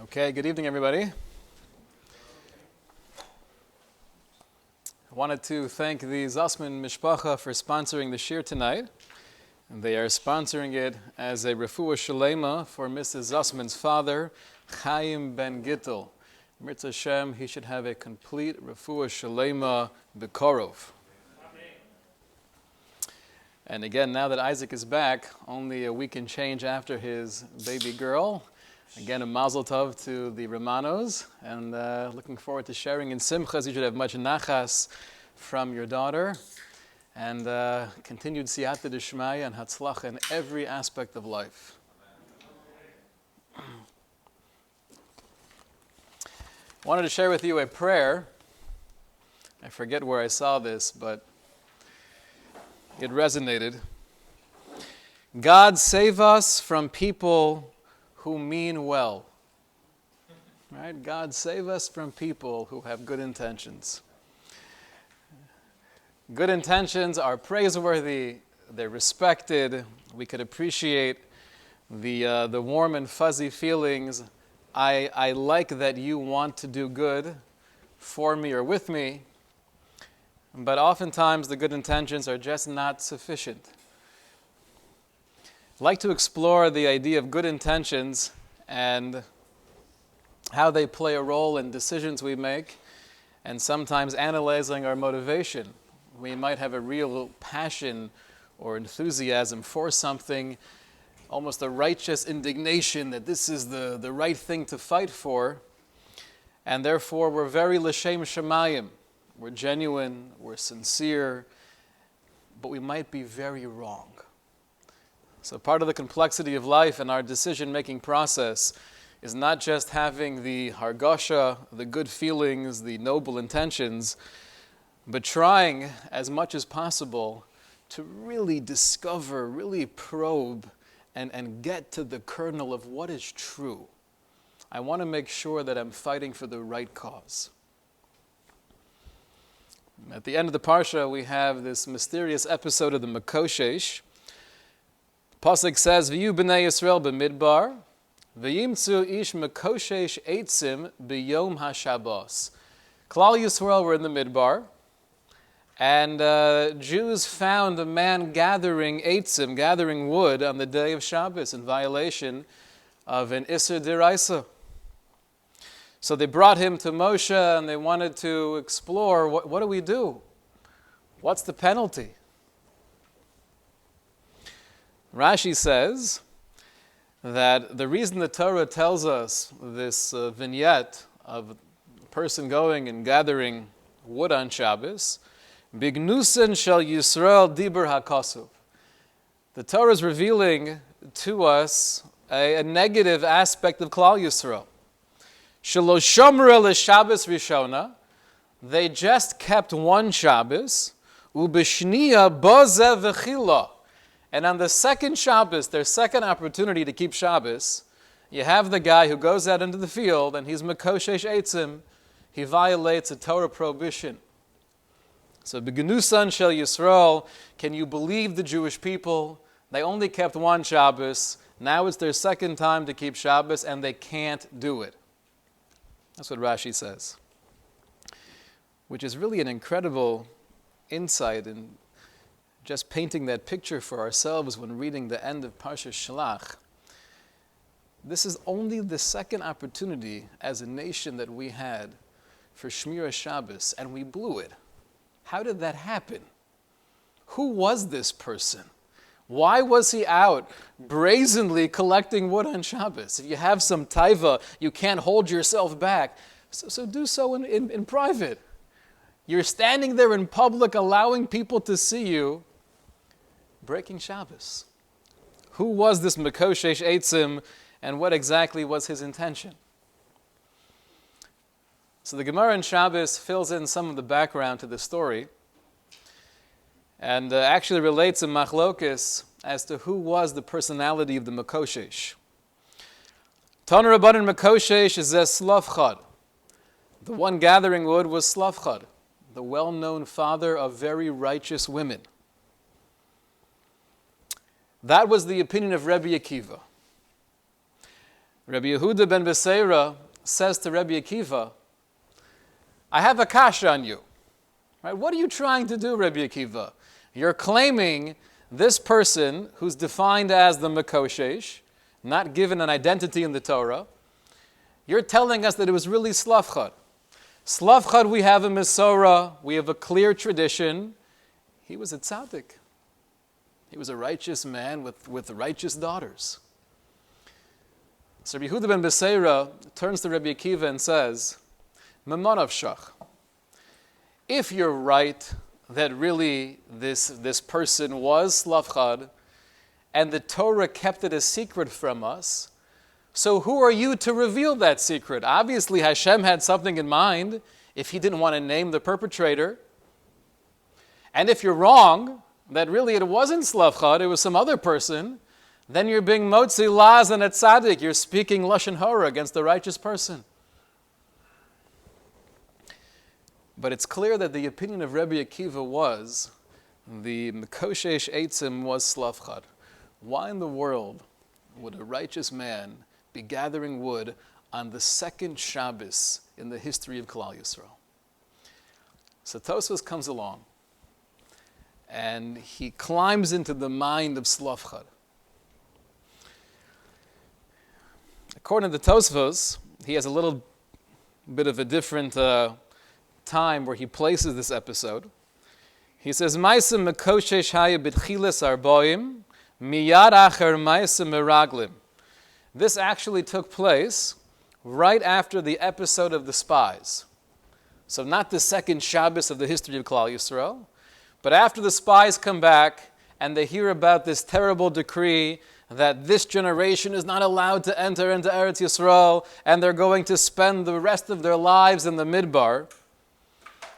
Okay, good evening, everybody. I wanted to thank the Zasman Mishpacha for sponsoring the shir tonight. And they are sponsoring it as a refuah shalema for Mrs. Zasman's father, Chaim Ben Gittel. Mirza Hashem, he should have a complete refuah shalema b'korov. And again, now that Isaac is back, only a week and change after his baby girl, again, a mazel tov to the Romanos, and looking forward to sharing in simchas. You should have much nachas from your daughter, and continued siyata d'shmaya and hatzlacha in every aspect of life. I wanted to share with you a prayer. I forget where I saw this, but it resonated. God save us from people who mean well. Right? God save us from people who have good intentions. Good intentions are praiseworthy, they're respected, we could appreciate the warm and fuzzy feelings. I like that you want to do good for me or with me, but oftentimes the good intentions are just not sufficient. I'd like to explore the idea of good intentions and how they play a role in decisions we make, and sometimes analyzing our motivation. We might have a real passion or enthusiasm for something, almost a righteous indignation that this is the right thing to fight for, and therefore we're very l'shem shamayim. We're genuine, we're sincere, but we might be very wrong. So part of the complexity of life and our decision-making process is not just having the hargasha, the good feelings, the noble intentions, but trying as much as possible to really discover, really probe, and get to the kernel of what is true. I want to make sure that I'm fighting for the right cause. At the end of the Parsha, we have this mysterious episode of the Makoshesh. Pasuk says, V'yu b'nei Yisrael b'midbar, v'yimtzu ish Makoshesh eitzim b'yom ha'shabos. Klal Yisrael were in the Midbar, and Jews found a man gathering eitzim, gathering wood on the day of Shabbos in violation of an Isser D'Oraisa. So they brought him to Moshe and they wanted to explore, what do we do? What's the penalty? Rashi says that the reason the Torah tells us this vignette of a person going and gathering wood on Shabbos, Bignusen shel Yisrael dibur hakasuv. The Torah is revealing to us a negative aspect of Klal Yisrael. Shelo shomra l'Shabbos rishona. They just kept one Shabbos. Ubishniya bozev v'chila. And on the second Shabbos, their second opportunity to keep Shabbos, you have the guy who goes out into the field and he's Makoshesh Eitzim. He violates a Torah prohibition. So, B'genusan shel Yisrael, can you believe the Jewish people? They only kept one Shabbos. Now it's their second time to keep Shabbos and they can't do it. That's what Rashi says. Which is really an incredible insight in just painting that picture for ourselves when reading the end of Parshas Shelach. This is only the second opportunity as a nation that we had for Shmira Shabbos, and we blew it. How did that happen? Who was this person? Why was he out brazenly collecting wood on Shabbos? If you have some taiva, you can't hold yourself back. So do so in private. You're standing there in public allowing people to see you breaking Shabbos. Who was this Makoshesh Eitzim, and what exactly was his intention? So the Gemara in Shabbos fills in some of the background to the story and actually relates a machlokes as to who was the personality of the Makoshesh. Tana Rabbanan Makoshesh is a Slavchad. The one gathering wood was Slavchad, the well-known father of very righteous women. That was the opinion of Rebbe Akiva. Rabbi Yehuda ben Beseira says to Rabbi Akiva, I have a kasha on you. Right? What are you trying to do, Rabbi Akiva? You're claiming this person who's defined as the Mekoshesh, not given an identity in the Torah, you're telling us that it was really Slavchad. Slavchad, we have a Mesorah, we have a clear tradition. He was a tzaddik. He was a righteous man with righteous daughters. So Rabbi Yehuda ben Beseira turns to Rabbi Akiva and says, Memanav Shach, if you're right that really this person was Slavchad, and the Torah kept it a secret from us, so who are you to reveal that secret? Obviously Hashem had something in mind if he didn't want to name the perpetrator. And if you're wrong, that really it wasn't Slavchad, it was some other person, then you're being motzi laz and a tzaddik. You're speaking lashon hara against the righteous person. But it's clear that the opinion of Rabbi Akiva was the Mekoshesh Eitzim was Slavchad. Why in the world would a righteous man be gathering wood on the second Shabbos in the history of Klal Yisrael? So Tosfos comes along and he climbs into the mind of Slavchad. According to Tosfos, he has a little bit of a different time where he places this episode. He says, Ma'aseh Mekoshesh haya b'tchilas arboim, miyad acher ma'aseh meraglim. This actually took place right after the episode of the spies. So not the second Shabbos of the history of Klal Yisrael, but after the spies come back and they hear about this terrible decree that this generation is not allowed to enter into Eretz Yisrael and they're going to spend the rest of their lives in the Midbar.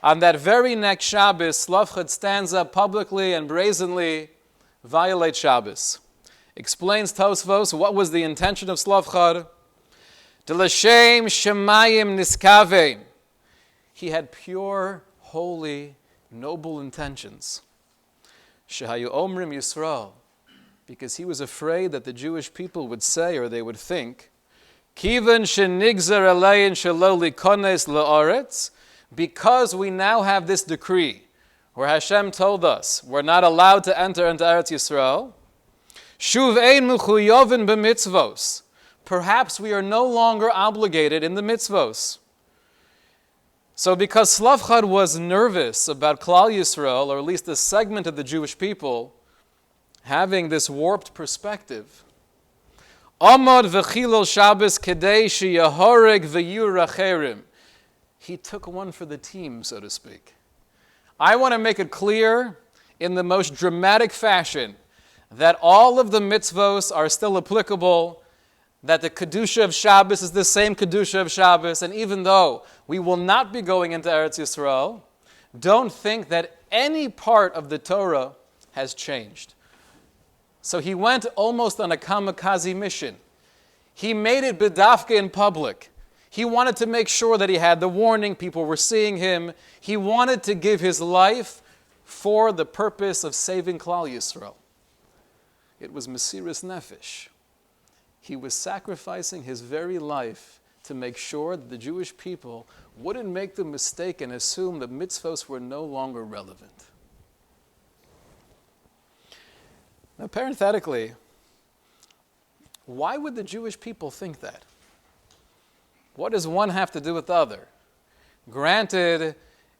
On that very next Shabbos, Slavchad stands up publicly and brazenly violates Shabbos. Explains Tosfos what was the intention of Slavchad. De l'shem shemayim niskave. He had pure, holy, noble intentions. Shehayu omrim Yisrael. Because he was afraid that the Jewish people would say or they would think, Kivan shenigzer alein shelo likones la'aretz. Because we now have this decree where Hashem told us we're not allowed to enter into Eretz Yisrael, Shuv ein mechuyovin b'mitzvos. Perhaps we are no longer obligated in the mitzvos. So because Slavchad was nervous about Klal Yisrael, or at least a segment of the Jewish people, having this warped perspective, Amad v'chilol Shabbos kedei sheyahoreg v'yur acherim. He took one for the team, so to speak. I want to make it clear in the most dramatic fashion that all of the mitzvos are still applicable, that the Kedusha of Shabbos is the same Kedusha of Shabbos, and even though we will not be going into Eretz Yisrael, don't think that any part of the Torah has changed. So he went almost on a kamikaze mission. He made it b'dafka in public. He wanted to make sure that he had the warning, people were seeing him. He wanted to give his life for the purpose of saving Klal Yisrael. It was Mesiras Nefesh. He was sacrificing his very life to make sure that the Jewish people wouldn't make the mistake and assume that mitzvos were no longer relevant. Now, parenthetically, why would the Jewish people think that? What does one have to do with the other? Granted,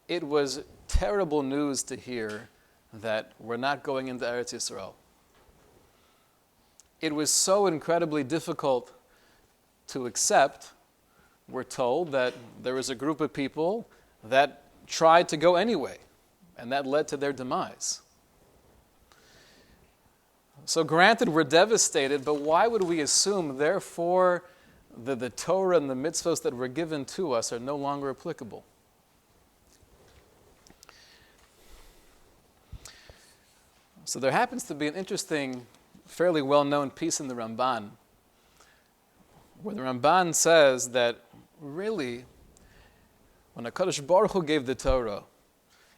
it was terrible news to hear that we're not going into Eretz Yisrael. It was so incredibly difficult to accept. We're told that there was a group of people that tried to go anyway, and that led to their demise. So granted, we're devastated, but why would we assume, therefore, that the Torah and the mitzvos that were given to us are no longer applicable? So there happens to be an interesting, fairly well-known piece in the Ramban, where the Ramban says that really, when HaKadosh Baruch Hu gave the Torah,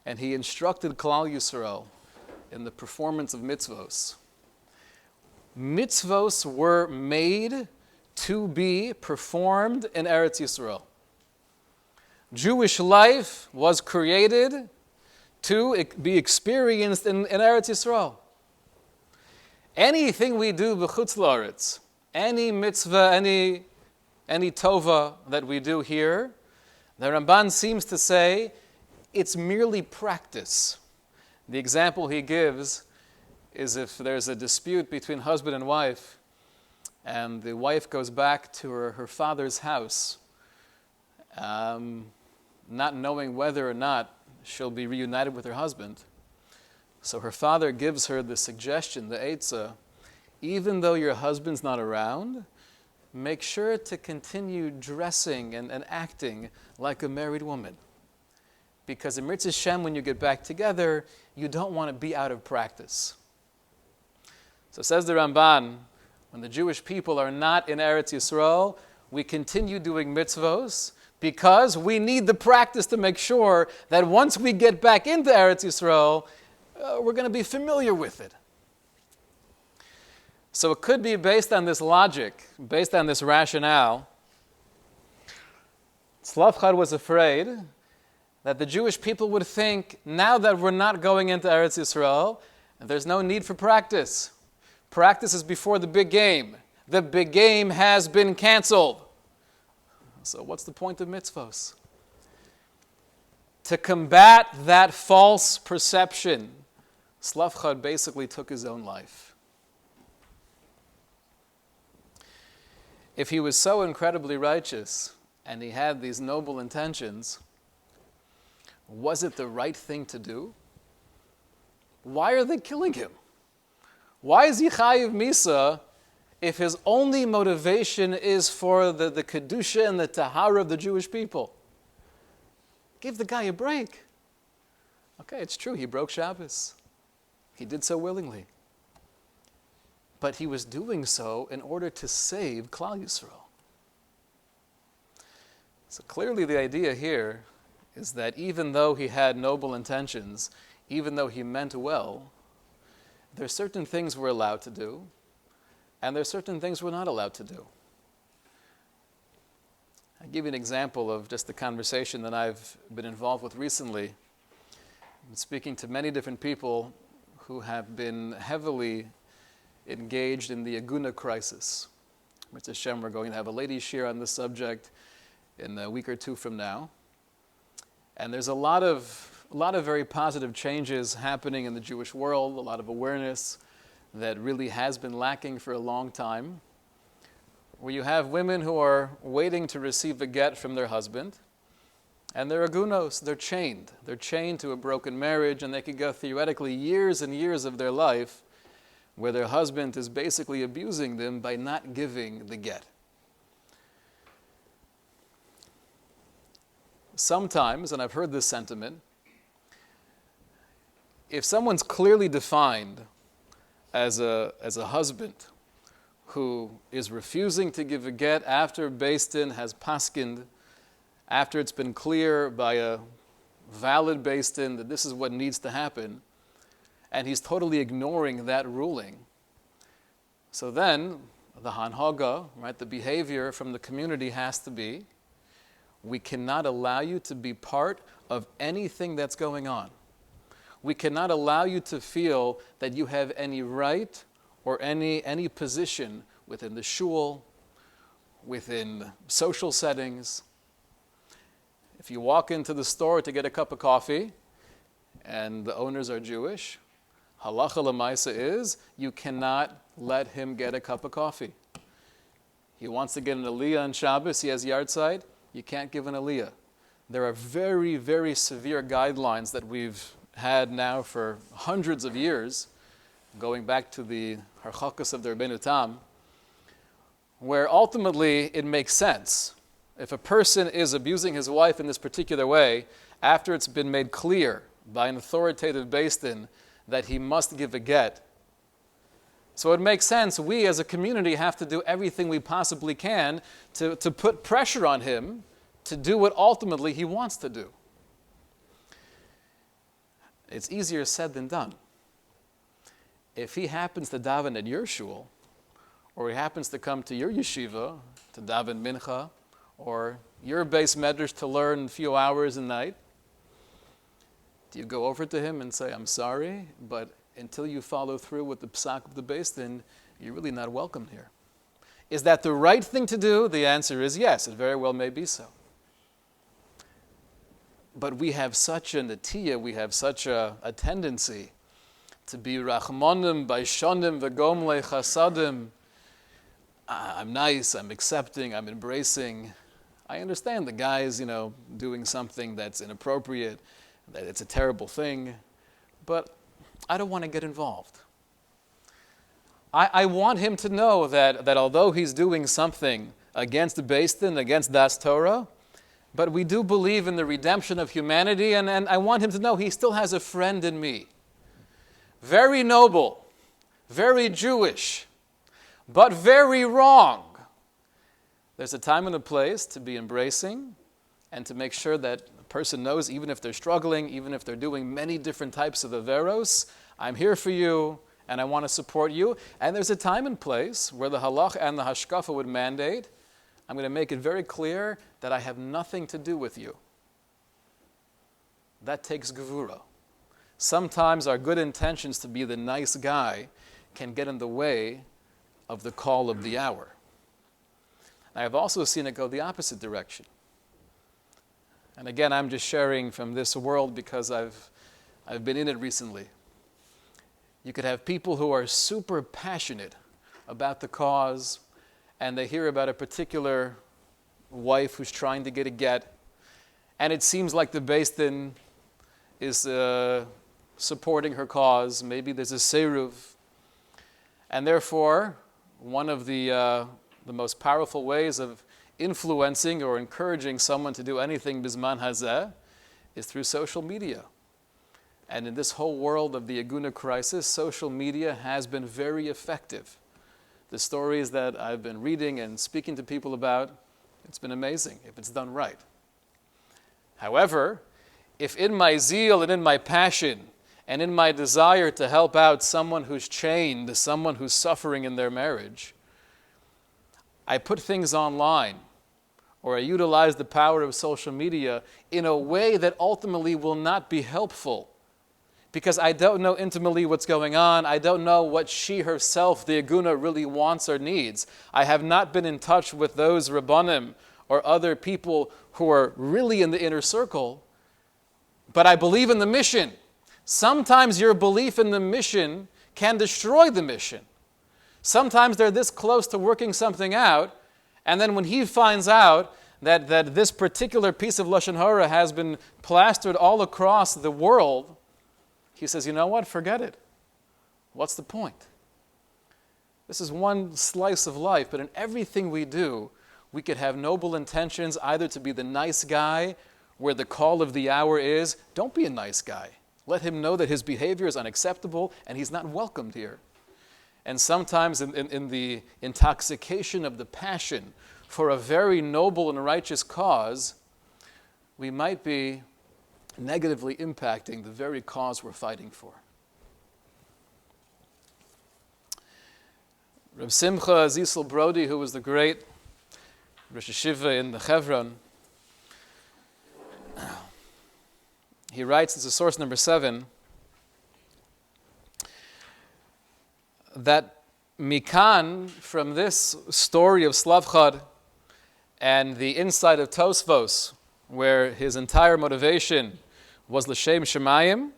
and he instructed Klal Yisrael in the performance of mitzvos, mitzvos were made to be performed in Eretz Yisrael. Jewish life was created to be experienced in Eretz Yisrael. Anything we do b'chutz la'aretz, any mitzvah, any tova that we do here, the Ramban seems to say it's merely practice. The example he gives is if there's a dispute between husband and wife, and the wife goes back to her father's house, not knowing whether or not she'll be reunited with her husband. So her father gives her the suggestion, the eitzah, even though your husband's not around, make sure to continue dressing and acting like a married woman. Because in Mitzvah Shem, when you get back together, you don't want to be out of practice. So says the Ramban, when the Jewish people are not in Eretz Yisrael, we continue doing mitzvos because we need the practice to make sure that once we get back into Eretz Yisrael, we're going to be familiar with it. So it could be based on this logic, based on this rationale. Slavchad was afraid that the Jewish people would think, now that we're not going into Eretz Yisrael, there's no need for practice. Practice is before the big game. The big game has been canceled. So what's the point of mitzvos? To combat that false perception, Slavchad basically took his own life. If he was so incredibly righteous and he had these noble intentions, was it the right thing to do? Why are they killing him? Why is he chayiv misa if his only motivation is for the kedusha and the tahara of the Jewish people? Give the guy a break. Okay, it's true, he broke Shabbos. He did so willingly. But he was doing so in order to save Klal Yisrael. So clearly the idea here is that even though he had noble intentions, even though he meant well, there are certain things we're allowed to do, and there are certain things we're not allowed to do. I'll give you an example of just the conversation that I've been involved with recently. I've been speaking to many different people who have been heavily engaged in the Aguna crisis. Mr. Hashem, we're going to have a ladies' shir on this subject in a week or two from now. And there's a lot of very positive changes happening in the Jewish world, a lot of awareness that really has been lacking for a long time, where you have women who are waiting to receive a get from their husband, and they're agunos, they're chained. They're chained to a broken marriage, and they could go theoretically years and years of their life where their husband is basically abusing them by not giving the get. Sometimes, and I've heard this sentiment, if someone's clearly defined as a husband who is refusing to give a get after Beis Din has paskined, after it's been clear by a valid Beis Din that this is what needs to happen, and he's totally ignoring that ruling, so then the hanhaga, right, the behavior from the community has to be, we cannot allow you to be part of anything that's going on. We cannot allow you to feel that you have any right or any position within the shul, within social settings. If you walk into the store to get a cup of coffee and the owners are Jewish, halacha l'maisa is you cannot let him get a cup of coffee. He wants to get an aliyah on Shabbos, he has yahrzeit, you can't give an aliyah. There are very, very severe guidelines that we've had now for hundreds of years, going back to the harchakas of the Rebbeinu Tam, where ultimately it makes sense. If a person is abusing his wife in this particular way, after it's been made clear by an authoritative Beis Din that he must give a get, so it makes sense we as a community have to do everything we possibly can to put pressure on him to do what ultimately he wants to do. It's easier said than done. If he happens to daven at your shul, or he happens to come to your yeshiva to daven mincha, or your base medrash to learn a few hours a night, do you go over to him and say, I'm sorry, but until you follow through with the psak of the base, then you're really not welcome here? Is that the right thing to do? The answer is yes, it very well may be so. But we have such a netiya, we have such a tendency to be rachmanim, baishonim, v'gomlei chasadim. I'm nice, I'm accepting, I'm embracing. I understand the guy is, doing something that's inappropriate, that it's a terrible thing, but I don't want to get involved. I want him to know that although he's doing something against the Beis Din, against Das Torah, but we do believe in the redemption of humanity, and I want him to know he still has a friend in me. Very noble, very Jewish, but very wrong. There's a time and a place to be embracing and to make sure that a person knows, even if they're struggling, even if they're doing many different types of averos, I'm here for you and I want to support you. And there's a time and place where the halach and the hashkafa would mandate, I'm going to make it very clear that I have nothing to do with you. That takes gevura. Sometimes our good intentions to be the nice guy can get in the way of the call of the hour. I have also seen it go the opposite direction. And again, I'm just sharing from this world because I've been in it recently. You could have people who are super passionate about the cause, and they hear about a particular wife who's trying to get a get, and it seems like the Beis Din is supporting her cause. Maybe there's a seruv, and therefore, one of the most powerful ways of influencing or encouraging someone to do anything bisman hazeh is through social media. And in this whole world of the Aguna crisis, social media has been very effective. The stories that I've been reading and speaking to people about, it's been amazing if it's done right. However, if in my zeal and in my passion and in my desire to help out someone who's chained, someone who's suffering in their marriage, I put things online, or I utilize the power of social media in a way that ultimately will not be helpful, because I don't know intimately what's going on. I don't know what she herself, the Aguna, really wants or needs. I have not been in touch with those Rabbanim or other people who are really in the inner circle, but I believe in the mission. Sometimes your belief in the mission can destroy the mission. Sometimes they're this close to working something out, and then when he finds out that this particular piece of Lashon Hara has been plastered all across the world, he says, you know what, forget it. What's the point? This is one slice of life, but in everything we do, we could have noble intentions either to be the nice guy, where the call of the hour is, don't be a nice guy. Let him know that his behavior is unacceptable and he's not welcomed here. And sometimes in the intoxication of the passion for a very noble and righteous cause, we might be negatively impacting the very cause we're fighting for. Reb Simcha Zisel Brody, who was the great Rosh Hashiva in the Chevron, he writes, this is source number 7, that Mikan, from this story of Slavchad and the insight of Tosfos, where his entire motivation was l'shem shemayim,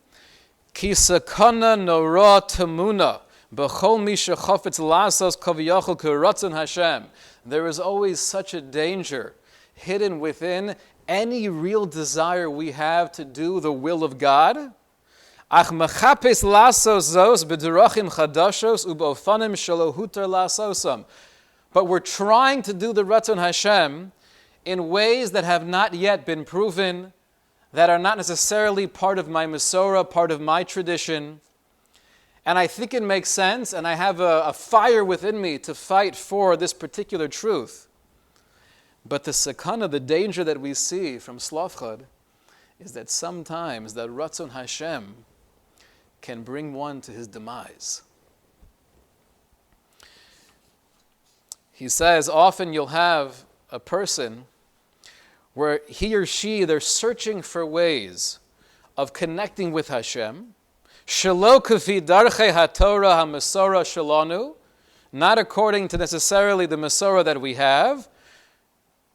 ki sakana nora tamuna b'chol mi shechafetz lasos kaviyachol k'ratzon Hashem. There is always such a danger hidden within any real desire we have to do the will of God. Ach mechapes lasos zos b'derachim chadashos u'b'ofanim shelo hutar lasosam. But we're trying to do the Ratzon Hashem in ways that have not yet been proven, that are not necessarily part of my Masorah, part of my tradition. And I think it makes sense, and I have a fire within me to fight for this particular truth. But the sakana, the danger that we see from Slavchad, is that sometimes that Ratzon Hashem can bring one to his demise. He says often you'll have a person where he or she, they're searching for ways of connecting with Hashem. Shelo kafi darchei haTorah haMesorah shelanu, not according to necessarily the Mesorah that we have.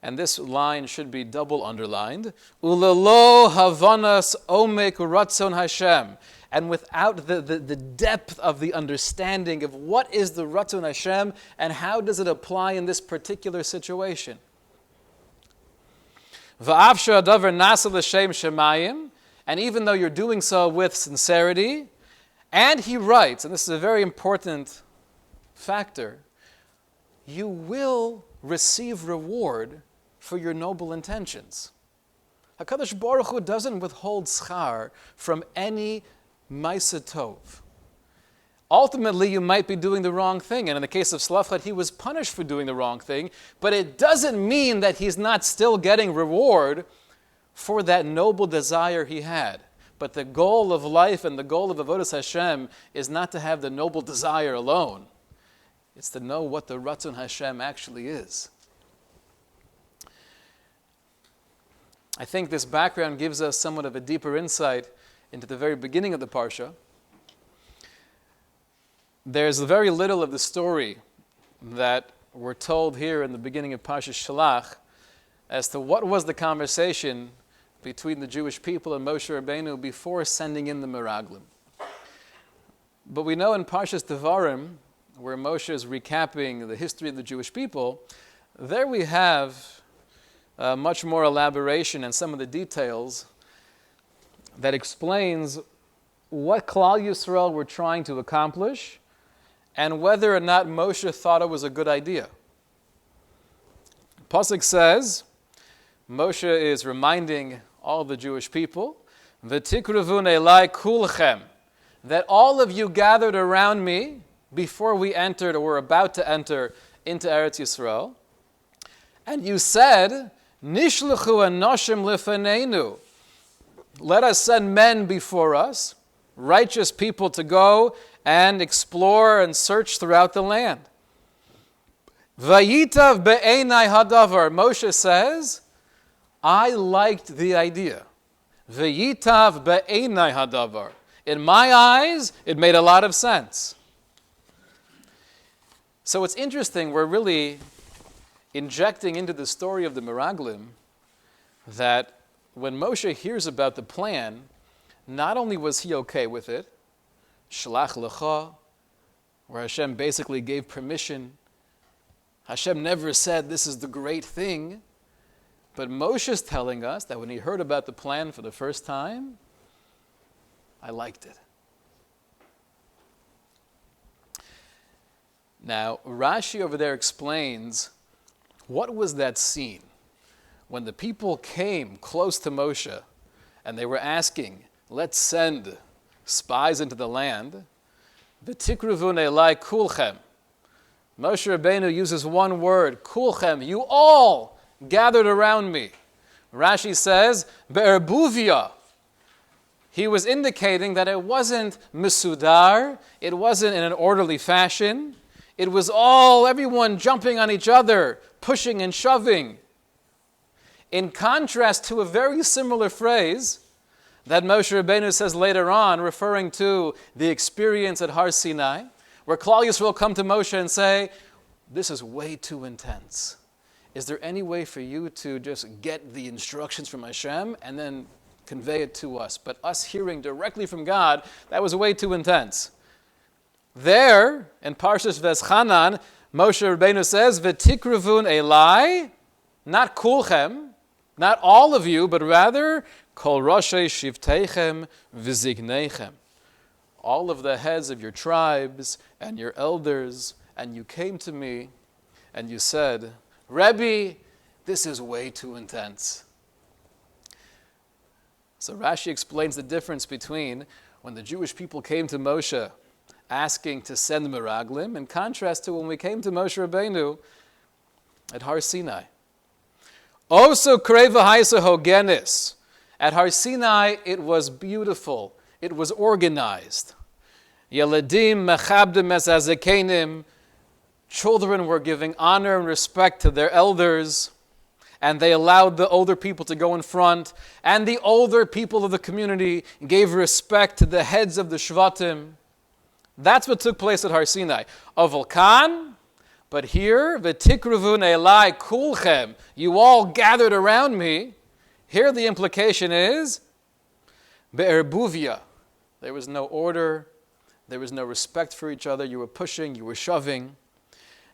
And this line should be double underlined. Ulelo havanas omek ratzon Hashem. And without the depth of the understanding of what is the ratzon Hashem and how does it apply in this particular situation. Va'avsha adavar nasa l'shem shemayim. And even though you're doing so with sincerity, and he writes, and this is a very important factor, you will receive reward for your noble intentions. HaKadosh Baruch Hu doesn't withhold schar from any ma'aseh tov. Ultimately, you might be doing the wrong thing, and in the case of Shelach, he was punished for doing the wrong thing, but it doesn't mean that he's not still getting reward for that noble desire he had. But the goal of life and the goal of Avodas Hashem is not to have the noble desire alone. It's to know what the Ratzon Hashem actually is. I think this background gives us somewhat of a deeper insight into the very beginning of the Parsha. There's very little of the story that we're told here in the beginning of Parshas Shelach as to what was the conversation between the Jewish people and Moshe Rabbeinu before sending in the Meraglim. But we know in Parshas Devarim, where Moshe is recapping the history of the Jewish people, there we have much more elaboration and some of the details that explains what Klal Yisrael were trying to accomplish and whether or not Moshe thought it was a good idea. Pasuk says, Moshe is reminding all the Jewish people, V'tikruvun elai kulchem, that all of you gathered around me before we entered or were about to enter into Eretz Yisrael, and you said, Nishluchu anoshim lefaneinu, let us send men before us, righteous people to go and explore and search throughout the land. Vayitav be'enai hadavar, Moshe says, I liked the idea. Vayitav be'enai hadavar. In my eyes, it made a lot of sense. So it's interesting, we're really injecting into the story of the Meraglim that when Moshe hears about the plan, not only was he okay with it, Shelach lecha, where Hashem basically gave permission. Hashem never said this is the great thing, but Moshe is telling us that when he heard about the plan for the first time, I liked it. Now, Rashi over there explains what was that scene when the people came close to Moshe and they were asking, let's send spies into the land. V'tikruvun elai kulchem. Moshe Rabbeinu uses one word, kulchem, you all gathered around me. Rashi says, be'erbuvia. He was indicating that it wasn't mesudar, it wasn't in an orderly fashion. It was everyone jumping on each other, pushing and shoving. In contrast to a very similar phrase that Moshe Rabbeinu says later on, referring to the experience at Har Sinai, where Klal Yisrael come to Moshe and say, this is way too intense. Is there any way for you to just get the instructions from Hashem and then convey it to us? But us hearing directly from God, that was way too intense. There, in Parshas Veschanan, Moshe Rabbeinu says, V'tikruvun elai, not kulchem, not all of you, but rather, Kol Roshei Shivteichem V'zignechem. All of the heads of your tribes and your elders, and you came to me and you said, Rebbe, this is way too intense. So Rashi explains the difference between when the Jewish people came to Moshe asking to send Meraglim, in contrast to when we came to Moshe Rabbeinu at Har Sinai. Also, kreva haisa hogenis. At Har Sinai, it was beautiful. It was organized. Yeladim mechabdim es hazakenim. Children were giving honor and respect to their elders, and they allowed the older people to go in front, and the older people of the community gave respect to the heads of the Shvatim. That's what took place at Har Sinai. Aval kan, but here, v'tikruvun elai kulchem, you all gathered around me. Here the implication is, be'erbuvia. There was no order, there was no respect for each other, you were pushing, you were shoving.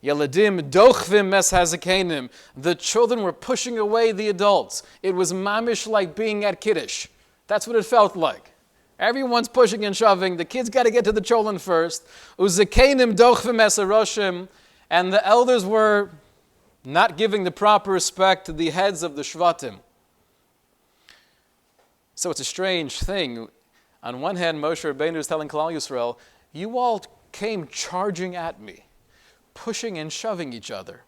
Yaladim dochvim mes hazakenim. The children were pushing away the adults. It was mamish like being at Kiddush. That's what it felt like. Everyone's pushing and shoving. The kids got to get to the children first. Uzakenim dochvim mes haroshim. And the elders were not giving the proper respect to the heads of the Shvatim. So it's a strange thing. On one hand, Moshe Rabbeinu is telling Klal Yisrael, you all came charging at me, pushing and shoving each other.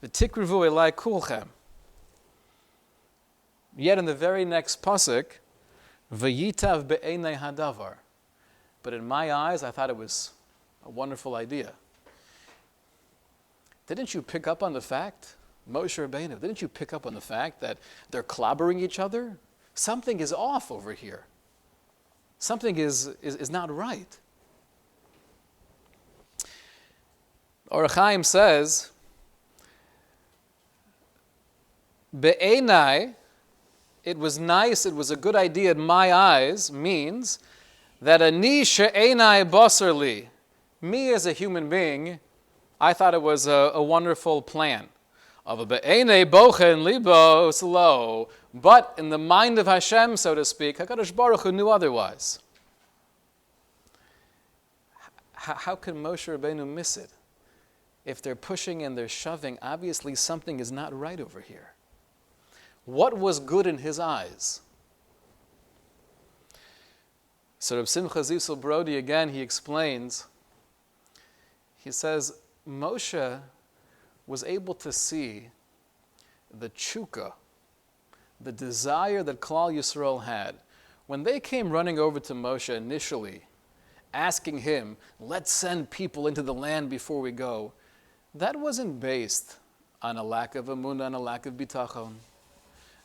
V'tikruvu elai kulchem. Yet in the very next pasuk, v'yitav be'enei hadavar. But in my eyes, I thought it was a wonderful idea. Didn't you pick up on the fact, Moshe Rabbeinu, didn't you pick up on the fact that they're clobbering each other? Something is off over here. Something is not right. Or Chaim says, Be'enai, it was nice, it was a good idea in my eyes, means that ani she'enai basarli, me as a human being, I thought it was a wonderful plan. Of be'enai bochen libo slow, but in the mind of Hashem, so to speak, HaKadosh Baruch Hu knew otherwise. How can Moshe Rabbeinu miss it? If they're pushing and they're shoving, obviously something is not right over here. What was good in his eyes? So Reb Simcha Zisel Brody, again, he explains, he says, Moshe was able to see the tshuka, the desire that Klal Yisrael had. When they came running over to Moshe initially, asking him, let's send people into the land before we go, that wasn't based on a lack of emunah and a lack of bitachon.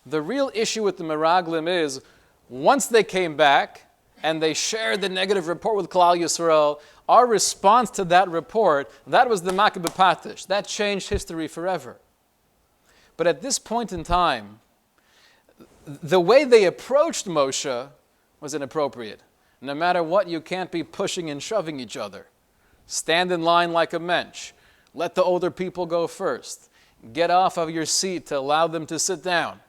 The real issue with the Meraglim is, once they came back and they shared the negative report with Klal Yisrael, our response to that report, that was the Makah B'Patish. That changed history forever. But at this point in time, the way they approached Moshe was inappropriate. No matter what, you can't be pushing and shoving each other. Stand in line like a mensch. Let the older people go first. Get off of your seat to allow them to sit down.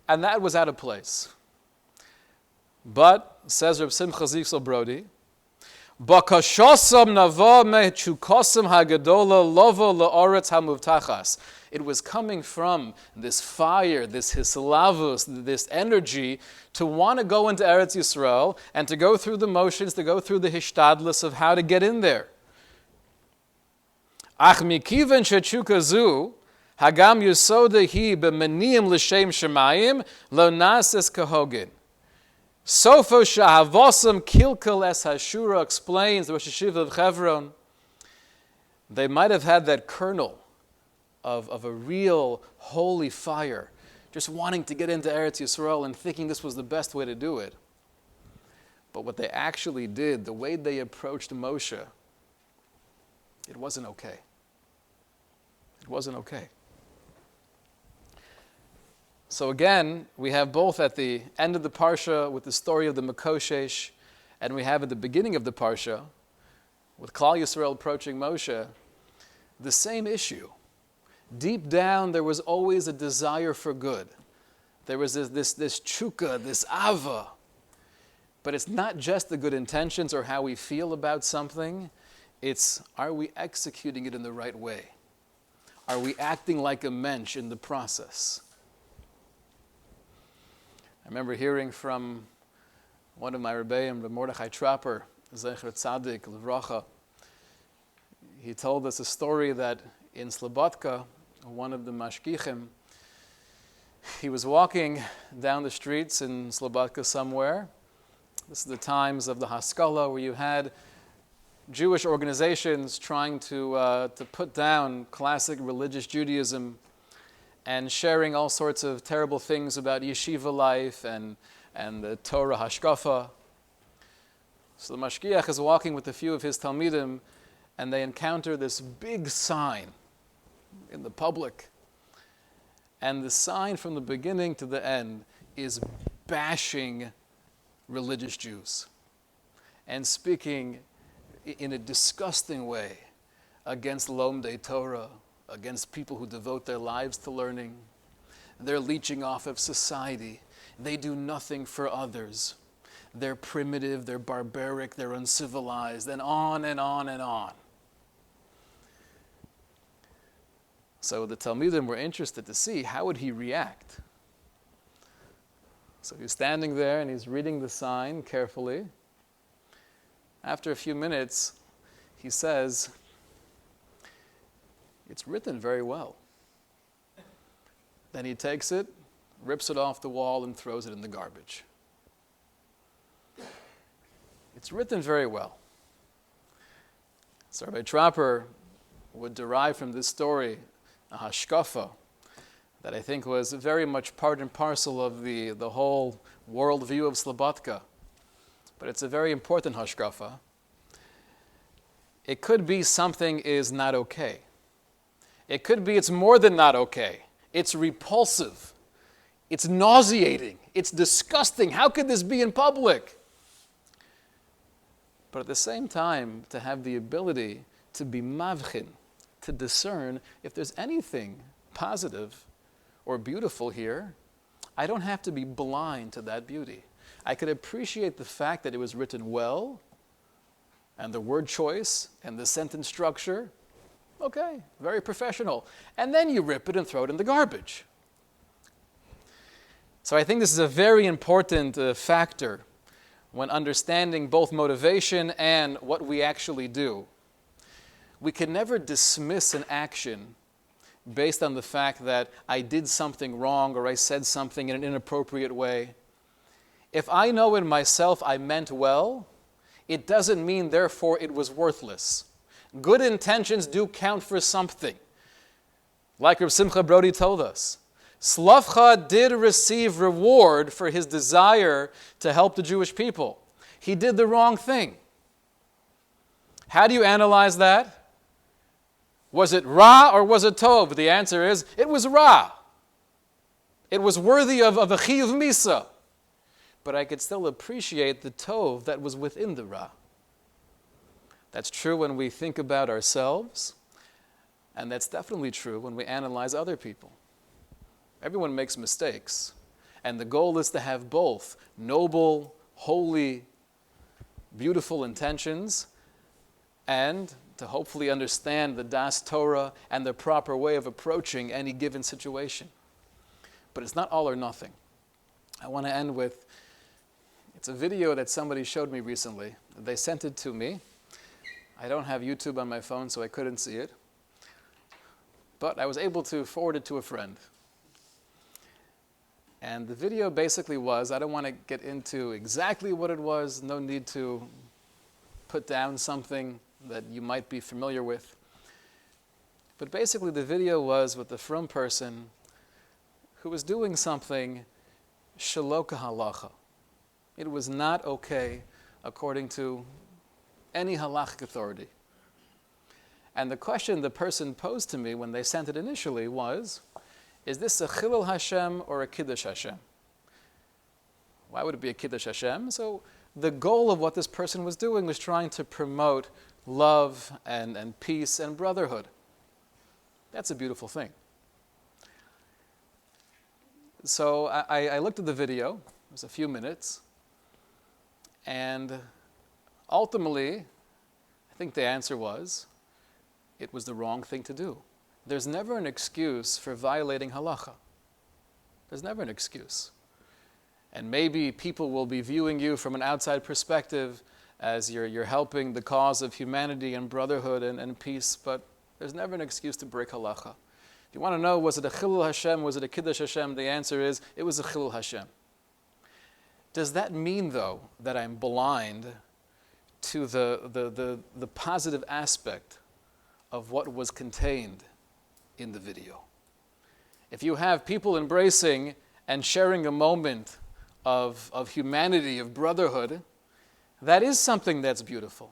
And that was out of place. But, says Reb Simcha Zisel Brody, Bakashosam nava mechukosam hagadola lovo la'oretz hamuvtachas. It was coming from this fire, this hislavus, this energy to want to go into Eretz Yisrael and to go through the motions, to go through the hishtadlus of how to get in there. Ach mikiven shechukazu hagam yusoda hi b'maniim l'shem shemayim lo nases kahogin. Sofo shahavosam kilkel es hashura explains, the Rosh Hashiva of Chevron, they might have had that kernel of a real holy fire, just wanting to get into Eretz Yisrael and thinking this was the best way to do it. But what they actually did, the way they approached Moshe, it wasn't okay. It wasn't okay. So again, we have both at the end of the Parsha with the story of the Mekoshesh, and we have at the beginning of the Parsha, with Klal Yisrael approaching Moshe, the same issue. Deep down, there was always a desire for good. There was this tshuka, this ava. But it's not just the good intentions or how we feel about something. It's, are we executing it in the right way? Are we acting like a mensch in the process? I remember hearing from one of my Rebbeim, the Mordechai Trapper, Zecher Tzadik, Levracha. He told us a story that in Slobodka, one of the mashgichim, he was walking down the streets in Slobodka somewhere. This is the times of the Haskalah where you had Jewish organizations trying to put down classic religious Judaism and sharing all sorts of terrible things about yeshiva life and the Torah hashkafa. So the mashgiach is walking with a few of his talmidim, and they encounter this big sign in the public. And the sign from the beginning to the end is bashing religious Jews and speaking in a disgusting way against Lomdei Torah, against people who devote their lives to learning. They're leeching off of society. They do nothing for others. They're primitive, they're barbaric, they're uncivilized, and on and on and on. So the Talmidim were interested to see how would he react. So he's standing there and he's reading the sign carefully. After a few minutes, he says, "It's written very well." Then he takes it, rips it off the wall, and throws it in the garbage. It's written very well. So Rabbi Trapper would derive from this story a hashkafa that I think was very much part and parcel of the whole worldview of Slobodka. But it's a very important hashkafa. It could be something is not okay. It could be it's more than not okay. It's repulsive. It's nauseating. It's disgusting. How could this be in public? But at the same time, to have the ability to be mavchin, to discern if there's anything positive or beautiful here, I don't have to be blind to that beauty. I could appreciate the fact that it was written well, and the word choice, and the sentence structure. Okay, very professional. And then you rip it and throw it in the garbage. So I think this is a very important factor when understanding both motivation and what we actually do. We can never dismiss an action based on the fact that I did something wrong or I said something in an inappropriate way. If I know in myself I meant well, it doesn't mean therefore it was worthless. Good intentions do count for something. Like Reb Simcha Brody told us, Slavcha did receive reward for his desire to help the Jewish people. He did the wrong thing. How do you analyze that? Was it Ra or was it Tov? The answer is, it was Ra. It was worthy of a Chiyuv Misa. But I could still appreciate the Tov that was within the Ra. That's true when we think about ourselves, and that's definitely true when we analyze other people. Everyone makes mistakes, and the goal is to have both noble, holy, beautiful intentions and to hopefully understand the Das Torah and the proper way of approaching any given situation. But it's not all or nothing. I want to end with, it's a video that somebody showed me recently. They sent it to me. I don't have YouTube on my phone, so I couldn't see it. But I was able to forward it to a friend. And the video basically was, I don't want to get into exactly what it was, no need to put down something that you might be familiar with. But basically the video was with the frum person who was doing something shelo kehalacha. It was not okay according to any halachic authority. And the question the person posed to me when they sent it initially was, is this a Chilul Hashem or a Kiddush Hashem? Why would it be a Kiddush Hashem? So the goal of what this person was doing was trying to promote love and peace and brotherhood. That's a beautiful thing. So I looked at the video. It was a few minutes. And ultimately, I think the answer was, it was the wrong thing to do. There's never an excuse for violating halacha. There's never an excuse. And maybe people will be viewing you from an outside perspective as you're helping the cause of humanity and brotherhood and peace, but there's never an excuse to break halacha. If you want to know, was it a Chilul Hashem, was it a Kiddush Hashem, the answer is, it was a Chilul Hashem. Does that mean, though, that I'm blind to the positive aspect of what was contained in the video. If you have people embracing and sharing a moment of humanity, of brotherhood, that is something that's beautiful.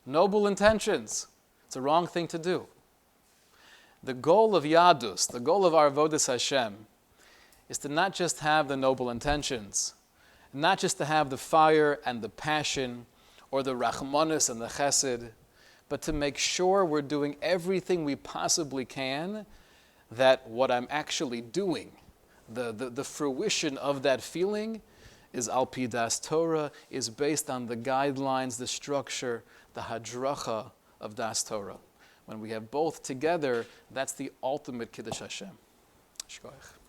Noble intentions. It's a wrong thing to do. The goal of Yadus, the goal of our Avodas Hashem, is to not just have the noble intentions, not just to have the fire and the passion, or the Rachmanis and the Chesed, but to make sure we're doing everything we possibly can, that what I'm actually doing, the fruition of that feeling, is Al Pi Das Torah, is based on the guidelines, the structure, the hadracha of Das Torah. When we have both together, that's the ultimate Kiddush Hashem. Shkoyach.